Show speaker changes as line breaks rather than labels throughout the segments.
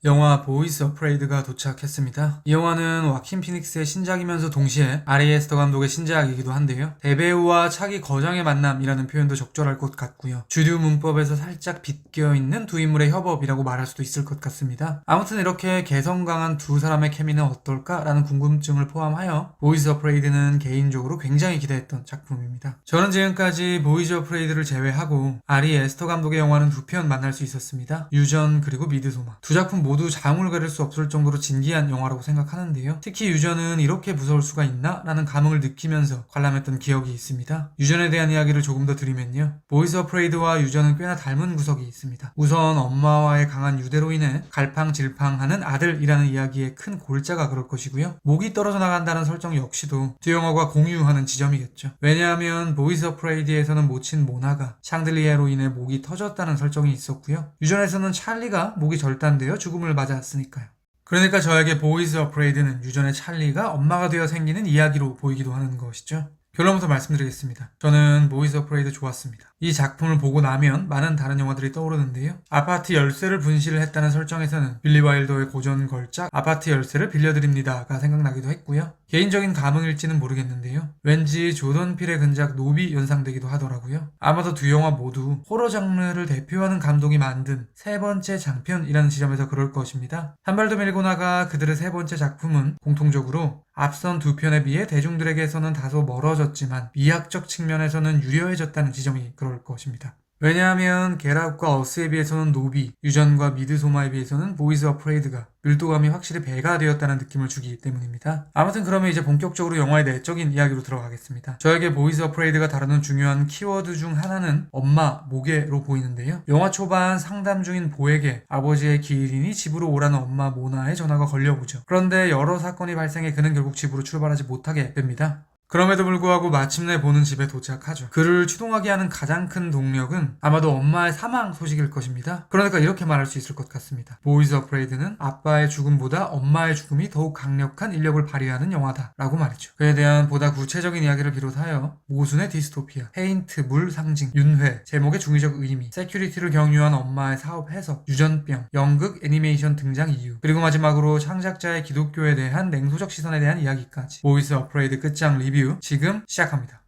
영화 보이스 어프레이드가 도착했습니다. 이 영화는 와킨 피닉스의 신작이면서 동시에 아리 에스터 감독의 신작이기도 한데요. 대배우와 차기 거장의 만남이라는 표현도 적절할 것 같고요. 주류 문법에서 살짝 빗겨있는 두 인물의 협업이라고 말할 수도 있을 것 같습니다. 아무튼 이렇게 개성 강한 두 사람의 케미는 어떨까라는 궁금증을 포함하여 보이스 어프레이드는 개인적으로 굉장히 기대했던 작품입니다. 저는 지금까지 보이즈 어프레이드를 제외하고 아리 에스터 감독의 영화는 두 편 만날 수 있었습니다. 유전 그리고 미드소마. 두 작품 모두 장을 가릴 수 없을 정도로 진기한 영화라고 생각하는데요. 특히 유전은 이렇게 무서울 수가 있나? 라는 감흥을 느끼면서 관람했던 기억이 있습니다. 유전에 대한 이야기를 조금 더 드리면요. 보이스 어프레이드와 유전은 꽤나 닮은 구석이 있습니다. 우선 엄마와의 강한 유대로 인해 갈팡질팡하는 아들이라는 이야기의 큰 골자가 그럴 것이고요. 목이 떨어져 나간다는 설정 역시도 두 영화가 공유하는 지점이겠죠. 왜냐하면 보이스 어프레이드에서는 모친 모나가 샹들리에로 인해 목이 터졌다는 설정이 있었고요. 유전에서는 찰리가 목이 절단되어 죽음을 맞았으니까요. 그러니까 저에게 보이즈 어프레이드는 유전의 찰리가 엄마가 되어 생기는 이야기로 보이기도 하는 것이죠. 결론부터 말씀드리겠습니다. 저는 보이즈 어프레이드 좋았습니다. 이 작품을 보고 나면 많은 다른 영화들이 떠오르는데요. 아파트 열쇠를 분실을 했다는 설정에서는 빌리 와일더의 고전 걸작 아파트 열쇠를 빌려드립니다가 생각나기도 했고요. 개인적인 감흥일지는 모르겠는데요. 왠지 조던 필의 근작 노비 연상되기도 하더라고요. 아마도 두 영화 모두 호러 장르를 대표하는 감독이 만든 세 번째 장편이라는 지점에서 그럴 것입니다. 한 발 더 밀고 나가 그들의 세 번째 작품은 공통적으로 앞선 두 편에 비해 대중들에게서는 다소 멀어졌지만 미학적 측면에서는 유려해졌다는 지점이 그럴 것입니다. 왜냐하면 겟아웃과 어스에 비해서는 노비, 유전과 미드소마에 비해서는 보이즈 어프레이드가 밀도감이 확실히 배가 되었다는 느낌을 주기 때문입니다. 아무튼 그러면 이제 본격적으로 영화의 내적인 이야기로 들어가겠습니다. 저에게 보이즈 어프레이드가 다루는 중요한 키워드 중 하나는 엄마, 모계로 보이는데요. 영화 초반 상담 중인 보에게 아버지의 기린이 집으로 오라는 엄마 모나의 전화가 걸려오죠. 그런데 여러 사건이 발생해 그는 결국 집으로 출발하지 못하게 됩니다. 그럼에도 불구하고 마침내 보는 집에 도착하죠. 그를 추동하게 하는 가장 큰 동력은 아마도 엄마의 사망 소식일 것입니다. 그러니까 이렇게 말할 수 있을 것 같습니다. 보이즈 어프레이드는 아빠의 죽음보다 엄마의 죽음이 더욱 강력한 인력을 발휘하는 영화다 라고 말이죠. 그에 대한 보다 구체적인 이야기를 비롯하여 모순의 디스토피아, 페인트, 물 상징, 윤회, 제목의 중의적 의미, 세큐리티를 경유한 엄마의 사업 해석, 유전병, 연극, 애니메이션 등장 이유, 그리고 마지막으로 창작자의 기독교에 대한 냉소적 시선에 대한 이야기까지 보이즈 어프레이드 끝장 리뷰 지금 시작합니다.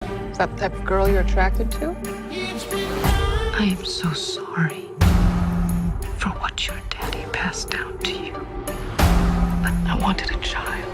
Is that the type of girl you're attracted to?
I am so sorry for what your daddy passed down to you. But I wanted a child.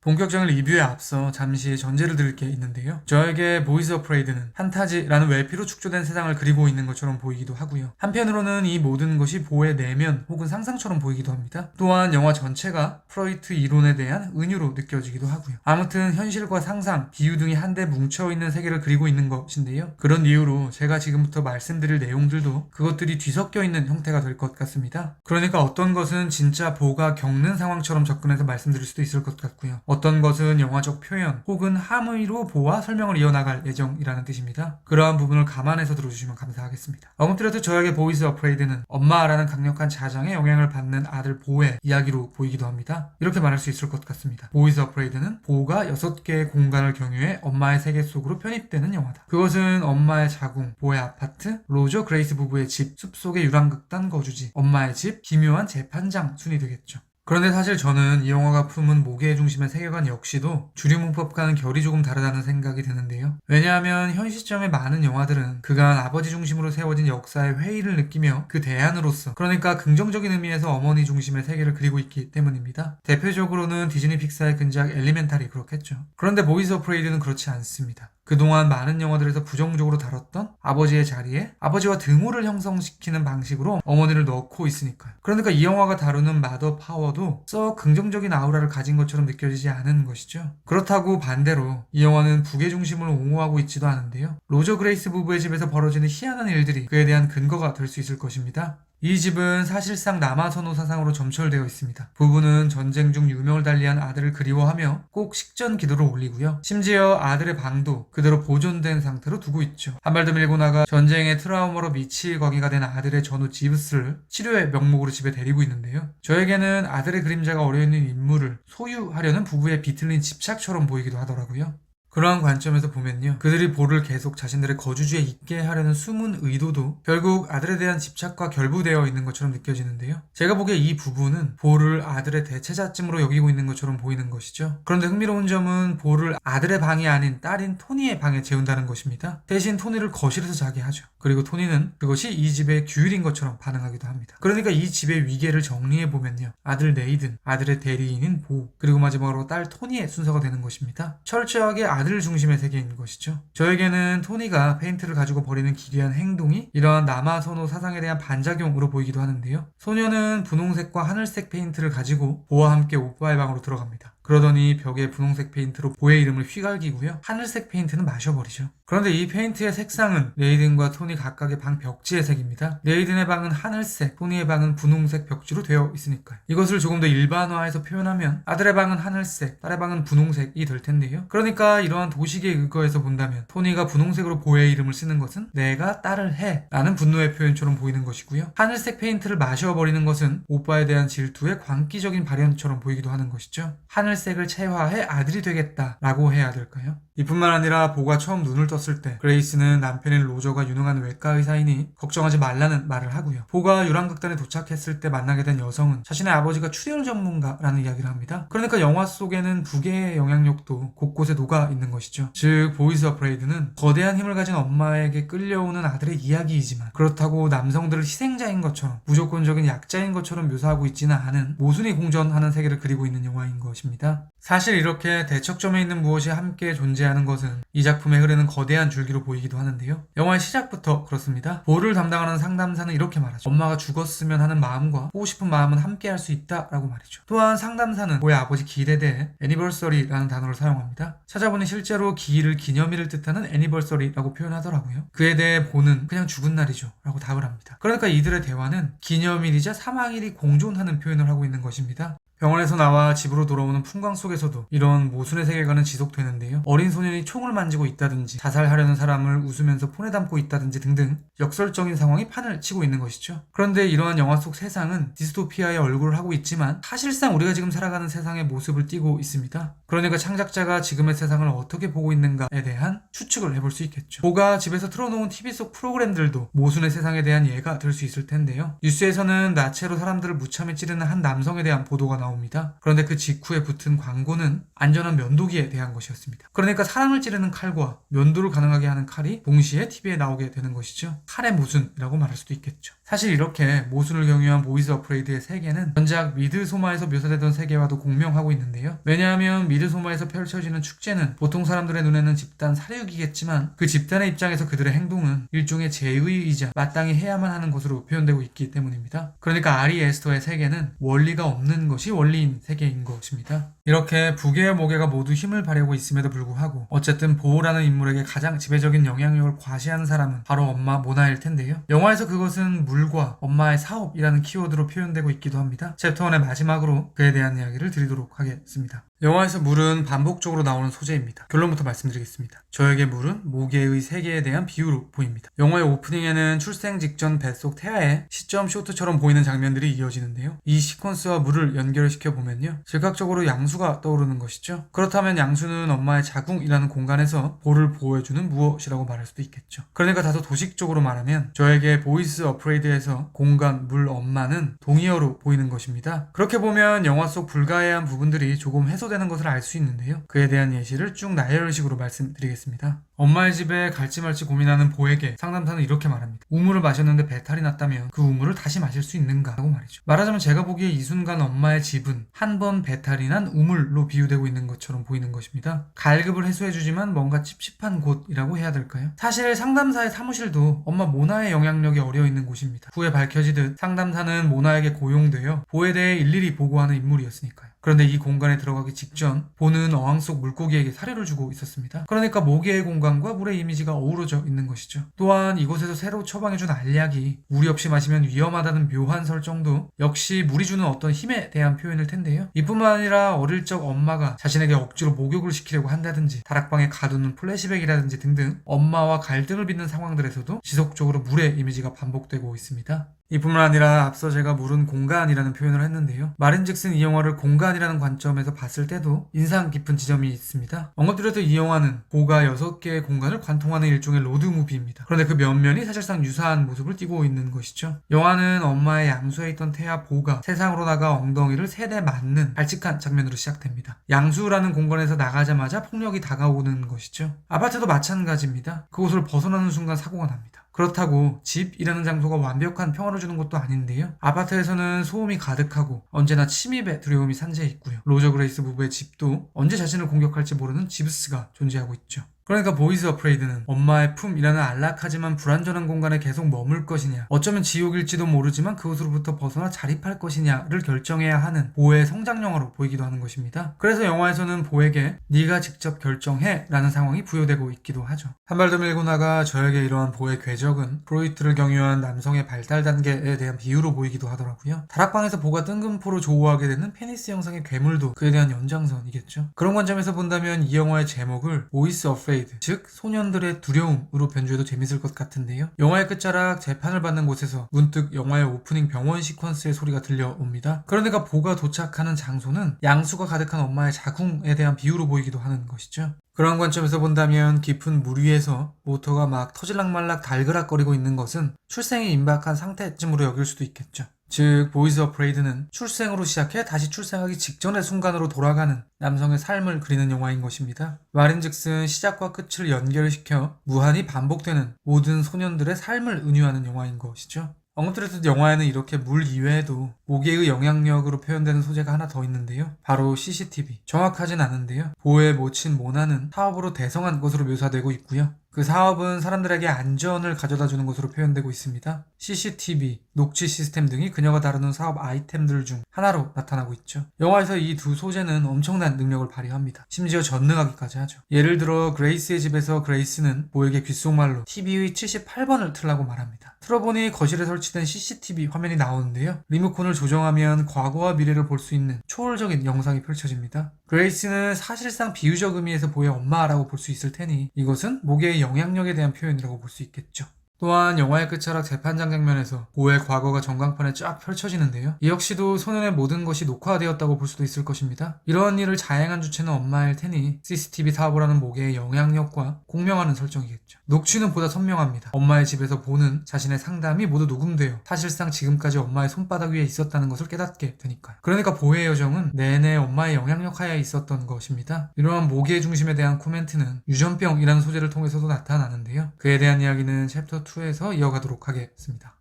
본격적인 리뷰에 앞서 잠시 전제를 드릴 게 있는데요. 저에게 보이즈 어프레이드는 판타지라는 외피로 축조된 세상을 그리고 있는 것처럼 보이기도 하고요. 한편으로는 이 모든 것이 보의 내면 혹은 상상처럼 보이기도 합니다. 또한 영화 전체가 프로이트 이론에 대한 은유로 느껴지기도 하고요. 아무튼 현실과 상상, 비유 등이 한데 뭉쳐있는 세계를 그리고 있는 것인데요. 그런 이유로 제가 지금부터 말씀드릴 내용들도 그것들이 뒤섞여 있는 형태가 될 것 같습니다. 그러니까 어떤 것은 진짜 보가 겪는 상황처럼 접근해서 말씀드릴 수도 있을 것 같고요. 어떤 것은 영화적 표현 혹은 함의로 보아 설명을 이어나갈 예정이라는 뜻입니다. 그러한 부분을 감안해서 들어주시면 감사하겠습니다. 아무튼 저에게 보이즈 어프레이드는 엄마라는 강력한 자장의 영향을 받는 아들 보의 이야기로 보이기도 합니다. 이렇게 말할 수 있을 것 같습니다. 보이즈 어프레이드는 보가 6개의 공간을 경유해 엄마의 세계 속으로 편입되는 영화다. 그것은 엄마의 자궁, 보의 아파트, 로저 그레이스 부부의 집, 숲속의 유랑극단 거주지, 엄마의 집, 기묘한 재판장 순이 되겠죠. 그런데 사실 저는 이 영화가 품은 모계의 중심의 세계관 역시도 주류 문법과는 결이 조금 다르다는 생각이 드는데요. 왜냐하면 현 시점의 많은 영화들은 그간 아버지 중심으로 세워진 역사의 회의를 느끼며 그 대안으로서, 그러니까 긍정적인 의미에서 어머니 중심의 세계를 그리고 있기 때문입니다. 대표적으로는 디즈니 픽사의 근작 엘리멘탈이 그렇겠죠. 그런데 보이즈 어프레이드는 그렇지 않습니다. 그동안 많은 영화들에서 부정적으로 다뤘던 아버지의 자리에 아버지와 등호를 형성시키는 방식으로 어머니를 넣고 있으니까요. 그러니까 이 영화가 다루는 마더 파워도 썩 긍정적인 아우라를 가진 것처럼 느껴지지 않은 것이죠. 그렇다고 반대로 이 영화는 북의 중심을 옹호하고 있지도 않은데요. 로저 그레이스 부부의 집에서 벌어지는 희한한 일들이 그에 대한 근거가 될 수 있을 것입니다. 이 집은 사실상 남아선호 사상으로 점철되어 있습니다. 부부는 전쟁 중 유명을 달리한 아들을 그리워하며 꼭 식전 기도를 올리고요. 심지어 아들의 방도 그대로 보존된 상태로 두고 있죠. 한 발 더 밀고 나가 전쟁의 트라우마로 미치광이가 된 아들의 전우 지브스를 치료의 명목으로 집에 데리고 있는데요. 저에게는 아들의 그림자가 어려있는 인물을 소유하려는 부부의 비틀린 집착처럼 보이기도 하더라고요. 그러한 관점에서 보면요, 그들이 볼을 계속 자신들의 거주지에 있게 하려는 숨은 의도도 결국 아들에 대한 집착과 결부되어 있는 것처럼 느껴지는데요. 제가 보기에 이 부분은 볼을 아들의 대체자쯤으로 여기고 있는 것처럼 보이는 것이죠. 그런데 흥미로운 점은 볼을 아들의 방이 아닌 딸인 토니의 방에 재운다는 것입니다. 대신 토니를 거실에서 자게 하죠. 그리고 토니는 그것이 이 집의 규율인 것처럼 반응하기도 합니다. 그러니까 이 집의 위계를 정리해보면요, 아들 네이든, 아들의 대리인인 보, 그리고 마지막으로 딸 토니의 순서가 되는 것입니다. 철저하게 아들 중심의 세계인 것이죠. 저에게는 토니가 페인트를 가지고 벌이는 기괴한 행동이 이러한 남아선호 사상에 대한 반작용으로 보이기도 하는데요. 소녀는 분홍색과 하늘색 페인트를 가지고 보와 함께 오빠의 방으로 들어갑니다. 그러더니 벽에 분홍색 페인트로 보의 이름을 휘갈기고요, 하늘색 페인트는 마셔버리죠. 그런데 이 페인트의 색상은 레이든과 토니 각각의 방 벽지의 색입니다. 레이든의 방은 하늘색, 토니의 방은 분홍색 벽지로 되어 있으니까요. 이것을 조금 더 일반화해서 표현하면 아들의 방은 하늘색, 딸의 방은 분홍색이 될 텐데요. 그러니까 이러한 도식에 의거해서 본다면 토니가 분홍색으로 보의 이름을 쓰는 것은 내가 딸을 해 라는 분노의 표현처럼 보이는 것이고요, 하늘색 페인트를 마셔버리는 것은 오빠에 대한 질투의 광기적인 발현처럼 보이기도 하는 것이죠. 하늘색을 체화해 아들이 되겠다 라고 해야 될까요? 이뿐만 아니라 보가 처음 눈을 떴을 때 그레이스는 남편인 로저가 유능한 외과 의사이니 걱정하지 말라는 말을 하고요, 보가 유랑극단에 도착했을 때 만나게 된 여성은 자신의 아버지가 출혈 전문가라는 이야기를 합니다. 그러니까 영화 속에는 부계의 영향력도 곳곳에 녹아 있는 것이죠. 즉 보이즈 어프레이드는 거대한 힘을 가진 엄마에게 끌려오는 아들의 이야기이지만 그렇다고 남성들을 희생자인 것처럼, 무조건적인 약자인 것처럼 묘사하고 있지는 않은 모순이 공존하는 세계를 그리고 있는 영화인 것입니다. 사실 이렇게 대척점에 있는 무엇이 함께 존재하는 것은 이 작품에 흐르는 거대한 줄기로 보이기도 하는데요. 영화의 시작부터 그렇습니다. 보를 담당하는 상담사는 이렇게 말하죠. 엄마가 죽었으면 하는 마음과 보고 싶은 마음은 함께 할 수 있다 라고 말이죠. 또한 상담사는 보의 아버지 기일에 대해 애니버서리라는 단어를 사용합니다. 찾아보니 실제로 기일을 기념일을 뜻하는 애니버서리라고 표현하더라고요. 그에 대해 보는 그냥 죽은 날이죠 라고 답을 합니다. 그러니까 이들의 대화는 기념일이자 사망일이 공존하는 표현을 하고 있는 것입니다. 병원에서 나와 집으로 돌아오는 풍광 속에서도 이런 모순의 세계관은 지속되는데요. 어린 소년이 총을 만지고 있다든지, 자살하려는 사람을 웃으면서 폰에 담고 있다든지 등등 역설적인 상황이 판을 치고 있는 것이죠. 그런데 이러한 영화 속 세상은 디스토피아의 얼굴을 하고 있지만 사실상 우리가 지금 살아가는 세상의 모습을 띠고 있습니다. 그러니까 창작자가 지금의 세상을 어떻게 보고 있는가에 대한 추측을 해볼 수 있겠죠. 보가 집에서 틀어놓은 TV 속 프로그램들도 모순의 세상에 대한 예가 될 수 있을 텐데요. 뉴스에서는 나체로 사람들을 무참히 찌르는 한 남성에 대한 보도가 나옵니다. 그런데 그 직후에 붙은 광고는 안전한 면도기에 대한 것이었습니다. 그러니까 사람을 찌르는 칼과 면도를 가능하게 하는 칼이 동시에 TV에 나오게 되는 것이죠. 칼의 모순이라고 말할 수도 있겠죠. 사실 이렇게 모순을 경유한 보이즈 어프레이드의 세계는 전작 미드소마에서 묘사되던 세계와도 공명하고 있는데요. 왜냐하면 미드소마에서 펼쳐지는 축제는 보통 사람들의 눈에는 집단 살해육이겠지만 그 집단의 입장에서 그들의 행동은 일종의 제의이자 마땅히 해야만 하는 것으로 표현되고 있기 때문입니다. 그러니까 아리 에스터의 세계는 원리가 없는 것이 원리인 세계인 것입니다. 이렇게 부계와 모계가 모두 힘을 발휘하고 있음에도 불구하고 어쨌든 보라는 인물에게 가장 지배적인 영향력을 과시하는 사람은 바로 엄마 모나일 텐데요. 영화에서 그것은 물과 엄마의 사업이라는 키워드로 표현되고 있기도 합니다. 챕터 1의 마지막으로 그에 대한 이야기를 드리도록 하겠습니다. 영화에서 물은 반복적으로 나오는 소재입니다. 결론부터 말씀드리겠습니다. 저에게 물은 모계의 세계에 대한 비유로 보입니다. 영화의 오프닝에는 출생 직전 뱃속 태아의 시점 쇼트처럼 보이는 장면들이 이어지는데요. 이 시퀀스와 물을 연결시켜 보면요, 즉각적으로 양수가 떠오르는 것이죠. 그렇다면 양수는 엄마의 자궁이라는 공간에서 볼을 보호해주는 무엇이라고 말할 수도 있겠죠. 그러니까 다소 도식적으로 말하면 저에게 보이스 어프레이드에서 공간, 물, 엄마는 동의어로 보이는 것입니다. 그렇게 보면 영화 속 불가해한 부분들이 조금 해소되는 것을 알 수 있는데요. 그에 대한 예시를 쭉 나열식으로 말씀드리겠습니다. 엄마의 집에 갈지 말지 고민하는 보에게 상담사는 이렇게 말합니다. 우물을 마셨는데 배탈이 났다면 그 우물을 다시 마실 수 있는가? 라고 말이죠. 말하자면 제가 보기에 이 순간 엄마의 집은 한 번 배탈이 난 우물로 비유되고 있는 것처럼 보이는 것입니다. 갈급을 해소해주지만 뭔가 찝찝한 곳이라고 해야 될까요? 사실 상담사의 사무실도 엄마 모나의 영향력이 어려있는 곳입니다. 후에 밝혀지듯 상담사는 모나에게 고용되어 보에 대해 일일이 보고하는 인물이었으니까요. 그런데 이 공간에 들어가기 직전 보는 어항 속 물고기에게 사료를 주고 있었습니다. 그러니까 모계의 공간과 물의 이미지가 어우러져 있는 것이죠. 또한 이곳에서 새로 처방해준 알약이 물이 없이 마시면 위험하다는 묘한 설정도 역시 물이 주는 어떤 힘에 대한 표현일 텐데요. 이뿐만 아니라 어릴 적 엄마가 자신에게 억지로 목욕을 시키려고 한다든지 다락방에 가두는 플래시백이라든지 등등 엄마와 갈등을 빚는 상황들에서도 지속적으로 물의 이미지가 반복되고 있습니다. 이뿐만 아니라 앞서 제가 물은 공간이라는 표현을 했는데요. 말인즉슨 이 영화를 공간이라는 관점에서 봤을 때도 인상 깊은 지점이 있습니다. 언급드렸던 이 영화는 보가 6개의 공간을 관통하는 일종의 로드무비입니다. 그런데 그 면면이 사실상 유사한 모습을 띠고 있는 것이죠. 영화는 엄마의 양수에 있던 태아 보가 세상으로 나가 엉덩이를 3대 맞는 발칙한 장면으로 시작됩니다. 양수라는 공간에서 나가자마자 폭력이 다가오는 것이죠. 아파트도 마찬가지입니다. 그곳을 벗어나는 순간 사고가 납니다. 그렇다고 집이라는 장소가 완벽한 평화를 주는 것도 아닌데요. 아파트에서는 소음이 가득하고 언제나 침입의 두려움이 산재해 있고요. 로저 그레이스 부부의 집도 언제 자신을 공격할지 모르는 지브스가 존재하고 있죠. 그러니까 보이즈 어프레이드는 엄마의 품이라는 안락하지만 불안전한 공간에 계속 머물 것이냐, 어쩌면 지옥일지도 모르지만 그곳으로부터 벗어나 자립할 것이냐를 결정해야 하는 보의 성장 영화로 보이기도 하는 것입니다. 그래서 영화에서는 보에게 네가 직접 결정해 라는 상황이 부여되고 있기도 하죠. 한 발 더 밀고 나가 저에게 이러한 보의 궤적은 프로이트를 경유한 남성의 발달 단계에 대한 비유로 보이기도 하더라고요. 다락방에서 보가 뜬금포로 조우하게 되는 페니스 영상의 괴물도 그에 대한 연장선이겠죠. 그런 관점에서 본다면 이 영화의 제목을 보이스 어프레이드, 즉 소년들의 두려움으로 변주해도 재밌을 것 같은데요. 영화의 끝자락 재판을 받는 곳에서 문득 영화의 오프닝 병원 시퀀스의 소리가 들려옵니다. 그러니까 보가 도착하는 장소는 양수가 가득한 엄마의 자궁에 대한 비유로 보이기도 하는 것이죠. 그런 관점에서 본다면 깊은 물 위에서 모터가 막 터질락말락 달그락거리고 있는 것은 출생이 임박한 상태쯤으로 여길 수도 있겠죠. 즉 보이즈 어프레이드는 출생으로 시작해 다시 출생하기 직전의 순간으로 돌아가는 남성의 삶을 그리는 영화인 것입니다. 말인즉슨 시작과 끝을 연결시켜 무한히 반복되는 모든 소년들의 삶을 은유하는 영화인 것이죠. 언급드렸던 영화에는 이렇게 물 이외에도 모계의 영향력으로 표현되는 소재가 하나 더 있는데요. 바로 CCTV. 정확하진 않은데요. 보의 모친 모나는 사업으로 대성한 것으로 묘사되고 있고요. 그 사업은 사람들에게 안전을 가져다주는 것으로 표현되고 있습니다. CCTV, 녹취 시스템 등이 그녀가 다루는 사업 아이템들 중 하나로 나타나고 있죠. 영화에서 이 두 소재는 엄청난 능력을 발휘합니다. 심지어 전능하기까지 하죠. 예를 들어 그레이스의 집에서 그레이스는 보에게 귓속말로 TV의 78번을 틀라고 말합니다. 틀어보니 거실에 설치된 CCTV 화면이 나오는데요. 리모컨을 조정하면 과거와 미래를 볼 수 있는 초월적인 영상이 펼쳐집니다. 그레이스는 사실상 비유적 의미에서 보의 엄마라고 볼 수 있을 테니 이것은 모계의 영향력에 대한 표현이라고 볼 수 있겠죠. 또한 영화의 끝자락 재판장 장면에서 보의 과거가 전광판에 쫙 펼쳐지는데요. 이 역시도 소년의 모든 것이 녹화되었다고 볼 수도 있을 것입니다. 이러한 일을 자행한 주체는 엄마일 테니 CCTV 사업을 하는 모계의 영향력과 공명하는 설정이겠죠. 녹취는 보다 선명합니다. 엄마의 집에서 보는 자신의 상담이 모두 녹음되어 사실상 지금까지 엄마의 손바닥 위에 있었다는 것을 깨닫게 되니까요. 그러니까 보의 여정은 내내 엄마의 영향력 하에 있었던 것입니다. 이러한 모계 중심에 대한 코멘트는 유전병이라는 소재를 통해서도 나타나는데요. 그에 대한 이야기는 챕터 2에서 이어가도록 하겠습니다.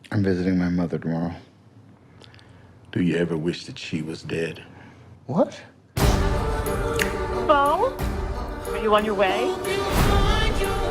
I'm visiting my mother tomorrow. Do you ever wish that she was dead? What?
Bo? Are you on your way?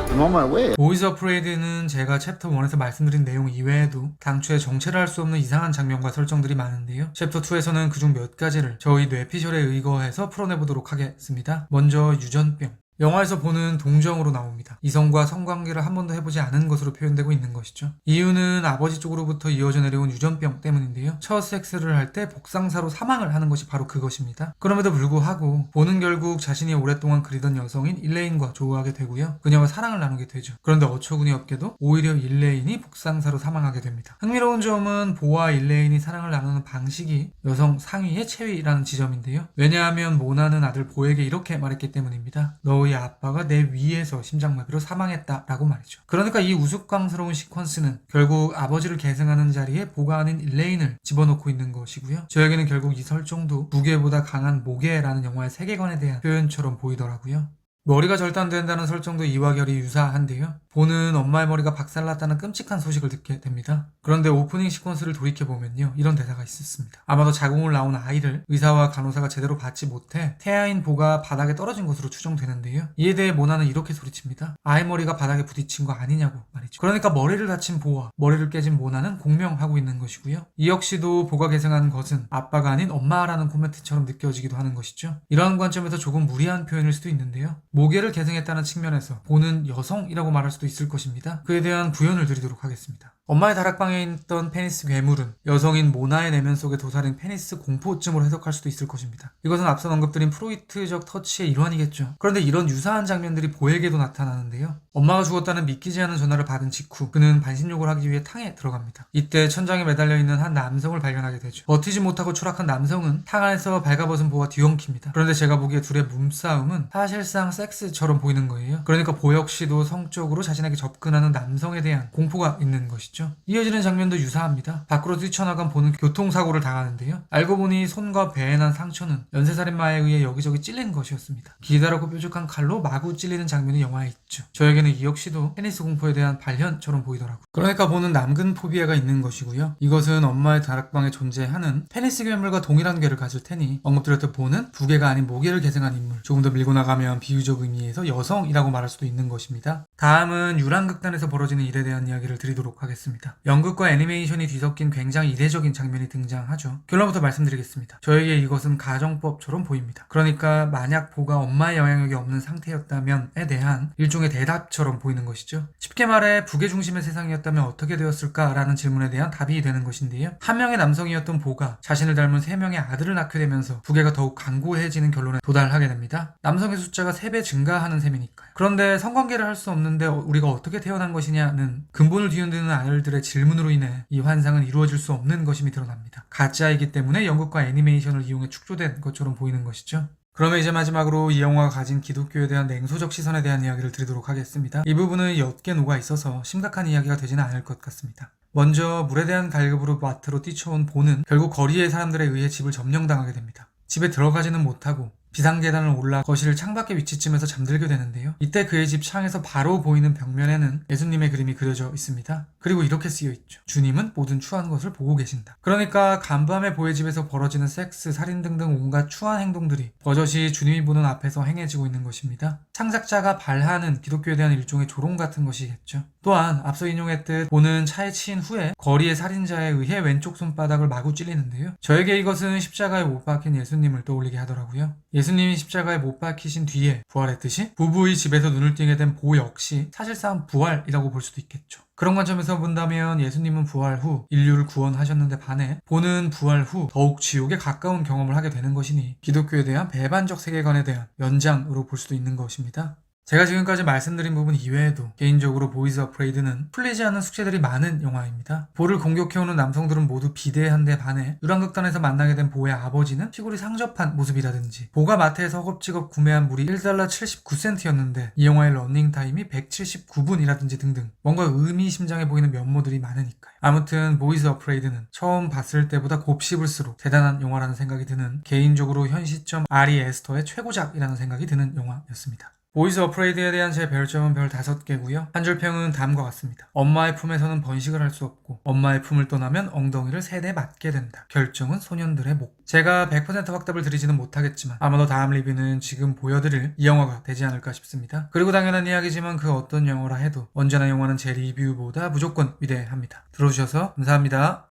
I'm on my way.
보이즈 어프레이드는 제가 챕터 1에서 말씀드린 내용 이외에도 당초에 정체를 할 수 없는 이상한 장면과 설정들이 많은데요. 챕터 2에서는 그중 몇 가지를 저희 뇌피셜에 의거해서 풀어내보도록 하겠습니다. 먼저 유전병. 영화에서 보는 동정으로 나옵니다. 이성과 성관계를 한 번도 해보지 않은 것으로 표현되고 있는 것이죠. 이유는 아버지 쪽으로부터 이어져 내려온 유전병 때문인데요. 첫 섹스를 할 때 복상사로 사망을 하는 것이 바로 그것입니다. 그럼에도 불구하고 보는 결국 자신이 오랫동안 그리던 여성인 일레인과 조우하게 되고요. 그녀와 사랑을 나누게 되죠. 그런데 어처구니 없게도 오히려 일레인이 복상사로 사망하게 됩니다. 흥미로운 점은 보와 일레인이 사랑을 나누는 방식이 여성 상위의 체위라는 지점인데요. 왜냐하면 모나는 아들 보에게 이렇게 말했기 때문입니다. 너의 아빠가 내 위에서 심장마비로 사망했다라고 말이죠. 그러니까 이 우스꽝스러운 시퀀스는 결국 아버지를 계승하는 자리에 보가 아닌 일레인을 집어넣고 있는 것이고요. 저에게는 결국 이 설정도 무게보다 강한 모계라는 영화의 세계관에 대한 표현처럼 보이더라고요. 머리가 절단된다는 설정도 이와 결이 유사한데요. 보는 엄마의 머리가 박살났다는 끔찍한 소식을 듣게 됩니다. 그런데 오프닝 시퀀스를 돌이켜보면요. 이런 대사가 있었습니다. 아마도 자궁을 나온 아이를 의사와 간호사가 제대로 받지 못해 태아인 보가 바닥에 떨어진 것으로 추정되는데요. 이에 대해 모나는 이렇게 소리칩니다. 아이 머리가 바닥에 부딪힌 거 아니냐고 말이죠. 그러니까 머리를 다친 보와 머리를 깨진 모나는 공명하고 있는 것이고요. 이 역시도 보가 계승한 것은 아빠가 아닌 엄마라는 코멘트처럼 느껴지기도 하는 것이죠. 이러한 관점에서 조금 무리한 표현일 수도 있는데요. 모계를 계승했다는 측면에서 보는 여성이라고 말할 수도 있을 것입니다. 그에 대한 부연을 드리도록 하겠습니다. 엄마의 다락방에 있던 페니스 괴물은 여성인 모나의 내면 속에 도사린 페니스 공포증으로 해석할 수도 있을 것입니다. 이것은 앞선 언급드린 프로이트적 터치의 일환이겠죠. 그런데 이런 유사한 장면들이 보에게도 나타나는데요. 엄마가 죽었다는 믿기지 않은 전화를 받은 직후 그는 반신욕을 하기 위해 탕에 들어갑니다. 이때 천장에 매달려 있는 한 남성을 발견하게 되죠. 버티지 못하고 추락한 남성은 탕 안에서 발가벗은 보와 뒤엉킵니다. 그런데 제가 보기에 둘의 몸싸움은 사실상 섹스처럼 보이는 거예요. 그러니까 보 역시도 성적으로 자신에게 접근하는 남성에 대한 공포가 있는 것이죠. 이어지는 장면도 유사합니다. 밖으로 뛰쳐나간 보는 교통사고를 당하는데요. 알고 보니 손과 배에 난 상처는 연쇄살인마에 의해 여기저기 찔린 것이었습니다. 기다랗고 뾰족한 칼로 마구 찔리는 장면이 영화에 있죠. 저에게는 이 역시도 페니스 공포에 대한 발현처럼 보이더라고요. 그러니까 보는 남근 포비아가 있는 것이고요. 이것은 엄마의 다락방에 존재하는 페니스 괴물과 동일한 괴를 가질 테니 언급드렸던 보는 부괴가 아닌 모괴를 계승한 인물. 조금 더 밀고 나가면 비유적 의미에서 여성이라고 말할 수도 있는 것입니다. 다음은 유랑극단에서 벌어지는 일에 대한 이야기를 드리도록 하겠습니다. 연극과 애니메이션이 뒤섞인 굉장히 이례적인 장면이 등장하죠. 결론부터 말씀드리겠습니다. 저에게 이것은 가정법처럼 보입니다. 그러니까 만약 보가 엄마의 영향력이 없는 상태였다면에 대한 일종의 대답처럼 보이는 것이죠. 쉽게 말해 부계 중심의 세상이었다면 어떻게 되었을까라는 질문에 대한 답이 되는 것인데요. 한 명의 남성이었던 보가 자신을 닮은 3명의 아들을 낳게 되면서 부계가 더욱 강고해지는 결론에 도달하게 됩니다. 남성의 숫자가 3배 증가하는 셈이니까요. 그런데 성관계를 할 수 없는데 우리가 어떻게 태어난 것이냐는 근본을 뒤흔드는 아들들의 질문으로 인해 이 환상은 이루어질 수 없는 것임이 드러납니다. 가짜이기 때문에 연극과 애니메이션을 이용해 축소된 것처럼 보이는 것이죠. 그러면 이제 마지막으로 이 영화가 가진 기독교에 대한 냉소적 시선에 대한 이야기를 드리도록 하겠습니다. 이 부분은 옅게 녹아 있어서 심각한 이야기가 되지는 않을 것 같습니다. 먼저 물에 대한 갈급으로 마트로 뛰쳐온 보는 결국 거리의 사람들에 의해 집을 점령당하게 됩니다. 집에 들어가지는 못하고 비상계단을 올라 거실 창밖에 위치쯤에서 잠들게 되는데요. 이때 그의 집 창에서 바로 보이는 벽면에는 예수님의 그림이 그려져 있습니다. 그리고 이렇게 쓰여 있죠. 주님은 모든 추한 것을 보고 계신다. 그러니까 간밤에 보의 집에서 벌어지는 섹스, 살인 등등 온갖 추한 행동들이 버젓이 주님이 보는 앞에서 행해지고 있는 것입니다. 창작자가 발하는 기독교에 대한 일종의 조롱 같은 것이겠죠. 또한 앞서 인용했듯 보는 차에 치인 후에 거리의 살인자에 의해 왼쪽 손바닥을 마구 찔리는데요. 저에게 이것은 십자가에 못 박힌 예수님을 떠올리게 하더라고요. 예수님이 십자가에 못 박히신 뒤에 부활했듯이 부부의 집에서 눈을 띄게 된 보 역시 사실상 부활이라고 볼 수도 있겠죠. 그런 관점에서 본다면 예수님은 부활 후 인류를 구원하셨는데 반해 보는 부활 후 더욱 지옥에 가까운 경험을 하게 되는 것이니 기독교에 대한 배반적 세계관에 대한 연장으로 볼 수도 있는 것입니다. 제가 지금까지 말씀드린 부분 이외에도 개인적으로 보이즈 어프레이드는 풀리지 않은 숙제들이 많은 영화입니다. 보를 공격해오는 남성들은 모두 비대한데 반해 유랑극단에서 만나게 된 보의 아버지는 시골이 상접한 모습이라든지 보가 마트에서 허겁지겁 구매한 물이 $1 79센트였는데 이 영화의 러닝타임이 179분이라든지 등등 뭔가 의미심장해 보이는 면모들이 많으니까요. 아무튼 보이즈 어프레이드는 처음 봤을 때보다 곱씹을수록 대단한 영화라는 생각이 드는 개인적으로 현 시점 아리 에스터의 최고작이라는 생각이 드는 영화였습니다. 보이즈 어프레이드에 대한 제 별점은 별 5개고요. 한 줄 평은 다음과 같습니다. 엄마의 품에서는 번식을 할 수 없고 엄마의 품을 떠나면 엉덩이를 3대 맞게 된다. 결정은 소년들의 목. 제가 100% 확답을 드리지는 못하겠지만 아마도 다음 리뷰는 지금 보여드릴 이 영화가 되지 않을까 싶습니다. 그리고 당연한 이야기지만 그 어떤 영화라 해도 언제나 영화는 제 리뷰보다 무조건 위대합니다. 들어주셔서 감사합니다.